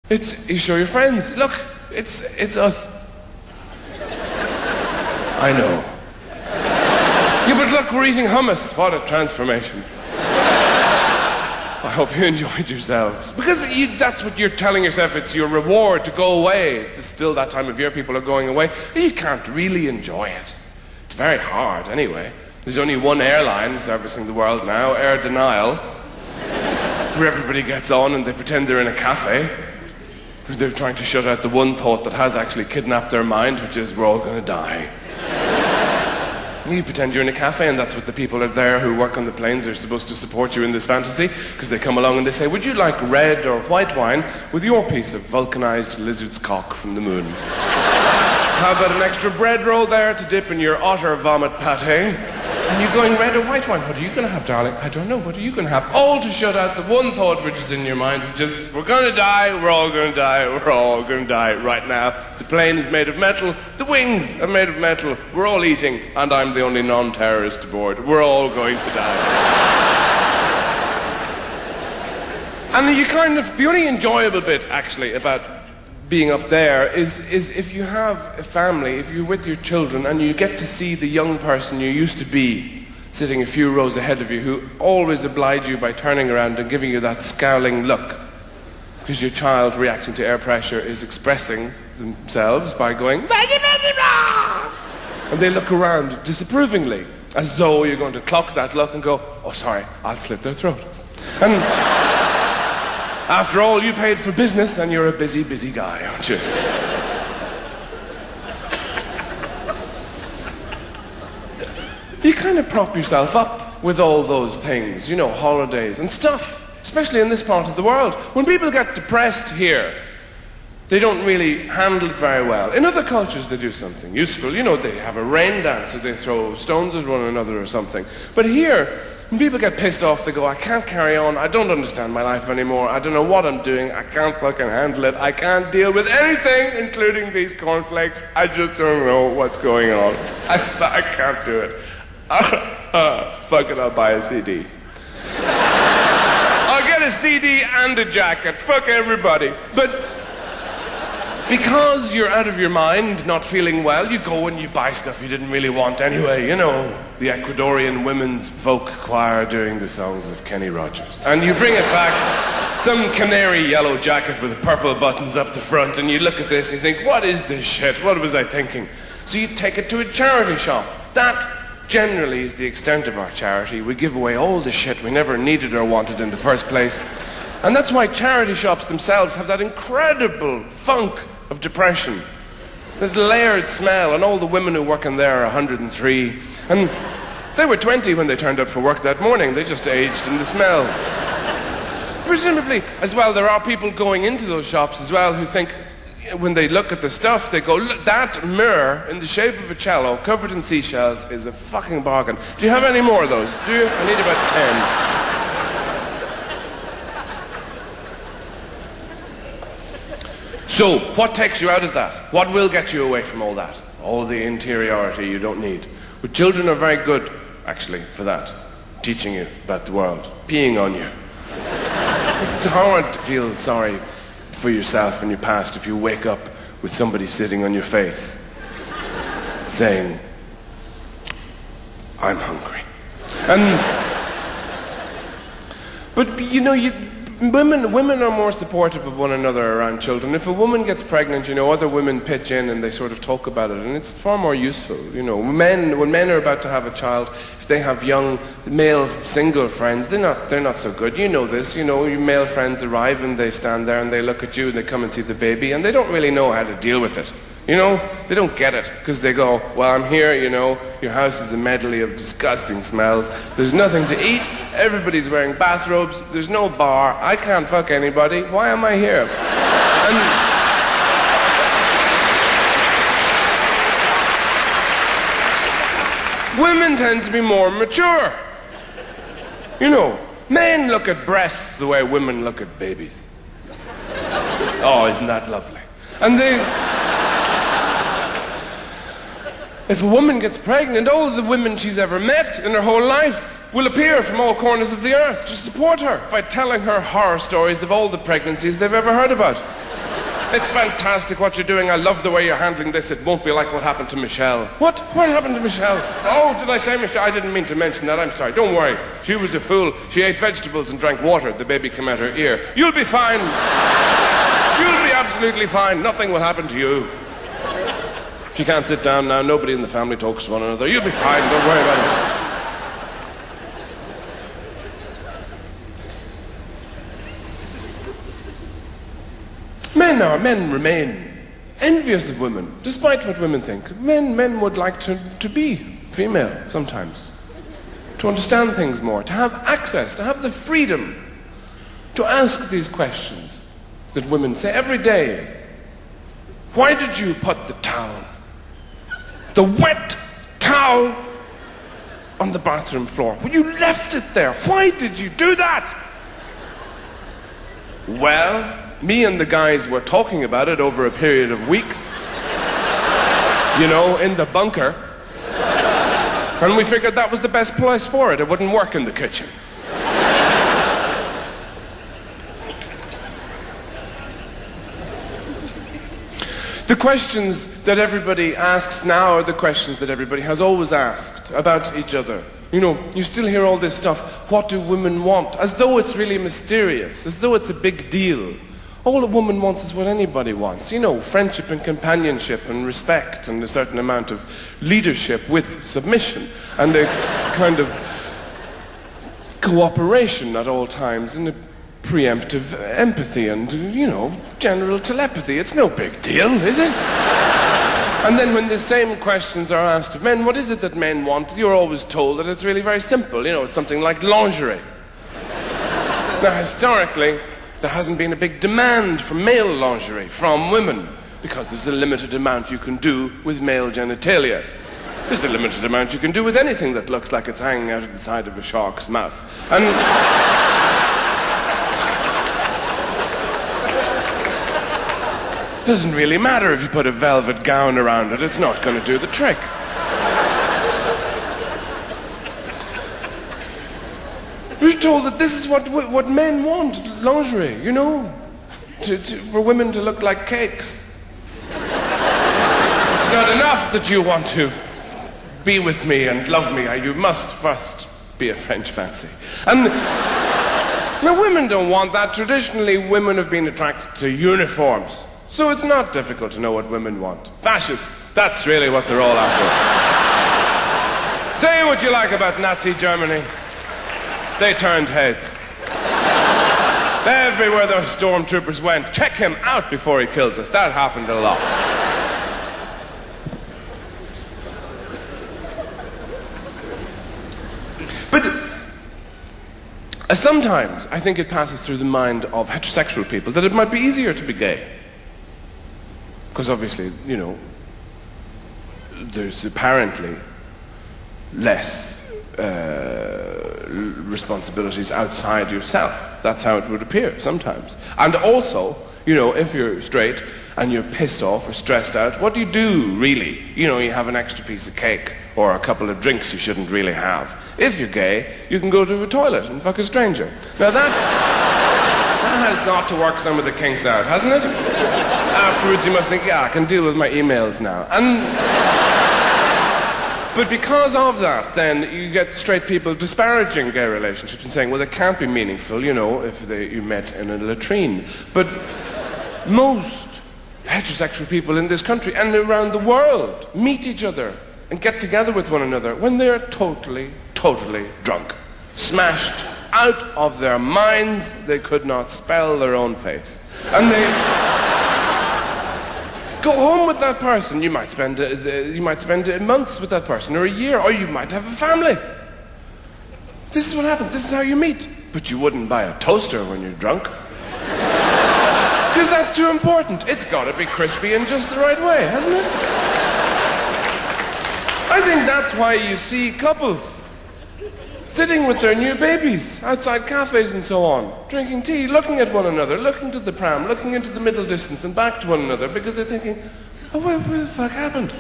You show your friends, look, it's us. I know. Yeah, but look, we're eating hummus. What a transformation. I hope you enjoyed yourselves. Because that's what you're telling yourself, it's your reward to go away. It's still that time of year, people are going away. You can't really enjoy it. It's very hard anyway. There's only one airline servicing the world now, Air Denial, where everybody gets on and they pretend they're in a cafe. They're trying to shut out the one thought that has actually kidnapped their mind, which is, we're all going to die. You pretend you're in a cafe, and that's what the people are there who work on the planes are supposed to support you in this fantasy, because they come along and they say, would you like red or white wine with your piece of vulcanized lizard's cock from the moon? How about an extra bread roll there to dip in your otter vomit pate? And you're going, red or white wine? What are you going to have, darling? I don't know. What are you going to have? All to shut out the one thought which is in your mind, which is, we're going to die, we're all going to die, we're all going to die right now. The plane is made of metal, the wings are made of metal, we're all eating, and I'm the only non-terrorist aboard. We're all going to die. And you kind of, the only enjoyable bit, actually, about being up there is if you have a family, if you're with your children and you get to see the young person you used to be sitting a few rows ahead of you who always oblige you by turning around and giving you that scowling look because your child reacting to air pressure is expressing themselves by going and they look around disapprovingly as though you're going to clock that look and go, oh sorry, I'll slit their throat. And after all, you paid for business and you're a busy, busy guy, aren't you? You kind of prop yourself up with all those things, you know, holidays and stuff, especially in this part of the world. When people get depressed here, they don't really handle it very well. In other cultures, they do something useful. You know, they have a rain dance or they throw stones at one another or something. But here, when people get pissed off, they go, I can't carry on, I don't understand my life anymore, I don't know what I'm doing, I can't fucking handle it, I can't deal with anything, including these cornflakes, I just don't know what's going on. I can't do it. Fuck it, I'll buy a CD. I'll get a CD and a jacket, fuck everybody. But because you're out of your mind, not feeling well, you go and you buy stuff you didn't really want anyway. You know, the Ecuadorian women's folk choir doing the songs of Kenny Rogers. And you bring it back, some canary yellow jacket with purple buttons up the front, and you look at this and you think, what is this shit? What was I thinking? So you take it to a charity shop. That generally is the extent of our charity. We give away all the shit we never needed or wanted in the first place. And that's why charity shops themselves have that incredible funk of depression, the layered smell, and all the women who work in there are 103, and they were 20 when they turned up for work that morning. They just aged in the smell. Presumably, as well, there are people going into those shops as well who think, when they look at the stuff, they go, look, that mirror in the shape of a cello covered in seashells is a fucking bargain. Do you have any more of those? Do you? I need about 10. So, what takes you out of that? What will get you away from all that? All the interiority you don't need. But children are very good, actually, for that. Teaching you about the world. Peeing on you. It's hard to feel sorry for yourself and your past if you wake up with somebody sitting on your face saying, I'm hungry. But you know, women are more supportive of one another around children. If a woman gets pregnant, you know, other women pitch in and they sort of talk about it, and it's far more useful. You know, when men are about to have a child, if they have young male single friends, they're not so good. You know this. You know, your male friends arrive and they stand there and they look at you and they come and see the baby and they don't really know how to deal with it. You know, they don't get it, because they go, well, I'm here, you know, your house is a medley of disgusting smells, there's nothing to eat, everybody's wearing bathrobes, there's no bar, I can't fuck anybody, why am I here? And women tend to be more mature. You know, men look at breasts the way women look at babies. Oh, isn't that lovely? And if a woman gets pregnant, all the women she's ever met in her whole life will appear from all corners of the earth to support her by telling her horror stories of all the pregnancies they've ever heard about. It's fantastic what you're doing. I love the way you're handling this. It won't be like what happened to Michelle. What? What happened to Michelle? Oh, did I say Michelle? I didn't mean to mention that. I'm sorry. Don't worry. She was a fool. She ate vegetables and drank water. The baby came out her ear. You'll be fine. You'll be absolutely fine. Nothing will happen to you. She can't sit down now. Nobody in the family talks to one another. You'll be fine. Don't worry about it. Men remain envious of women, despite what women think. Men would like to be female sometimes, to understand things more, to have access, to have the freedom to ask these questions that women say every day. Why did you put the wet towel on the bathroom floor? Well, you left it there. Why did you do that? Well, me and the guys were talking about it over a period of weeks, you know, in the bunker, and we figured that was the best place for it. It wouldn't work in the kitchen. The questions that everybody asks now are the questions that everybody has always asked about each other. You know, you still hear all this stuff, what do women want? As though it's really mysterious, as though it's a big deal. All a woman wants is what anybody wants. You know, friendship and companionship and respect and a certain amount of leadership with submission and a kind of cooperation at all times and a preemptive empathy and, you know, general telepathy. It's no big deal, is it? And then when the same questions are asked of men, what is it that men want? You're always told that it's really very simple. You know, it's something like lingerie. Now, historically, there hasn't been a big demand for male lingerie from women because there's a limited amount you can do with male genitalia. There's a limited amount you can do with anything that looks like it's hanging out of the side of a shark's mouth. And it doesn't really matter if you put a velvet gown around it, it's not going to do the trick. We're told that this is what men want, lingerie, you know, for women to look like cakes. It's not enough that you want to be with me and love me. You must first be a French fancy. And now women don't want that. Traditionally, women have been attracted to uniforms. So it's not difficult to know what women want. Fascists, that's really what they're all after. Say what you like about Nazi Germany. They turned heads. Everywhere those stormtroopers went, check him out before he kills us. That happened a lot. But sometimes I think it passes through the mind of heterosexual people that it might be easier to be gay. Because obviously, you know, there's apparently less responsibilities outside yourself. That's how it would appear sometimes. And also, you know, if you're straight and you're pissed off or stressed out, what do you do, really? You know, you have an extra piece of cake or a couple of drinks you shouldn't really have. If you're gay, you can go to a toilet and fuck a stranger. Now that has got to work some of the kinks out, hasn't it? Afterwards you must think, yeah, I can deal with my emails now. But because of that, then you get straight people disparaging gay relationships and saying, well, it can't be meaningful, you know, if you met in a latrine. But most heterosexual people in this country and around the world meet each other and get together with one another when they're totally, totally drunk. Smashed out of their minds, they could not spell their own face. And they go home with that person. You might spend months with that person, or a year, or you might have a family. This is what happens. This is how you meet. But you wouldn't buy a toaster when you're drunk. Because that's too important. It's got to be crispy in just the right way, hasn't it? I think that's why you see couples sitting with their new babies outside cafes and so on, drinking tea, looking at one another, looking to the pram, looking into the middle distance and back to one another, because they're thinking, oh, what the fuck happened?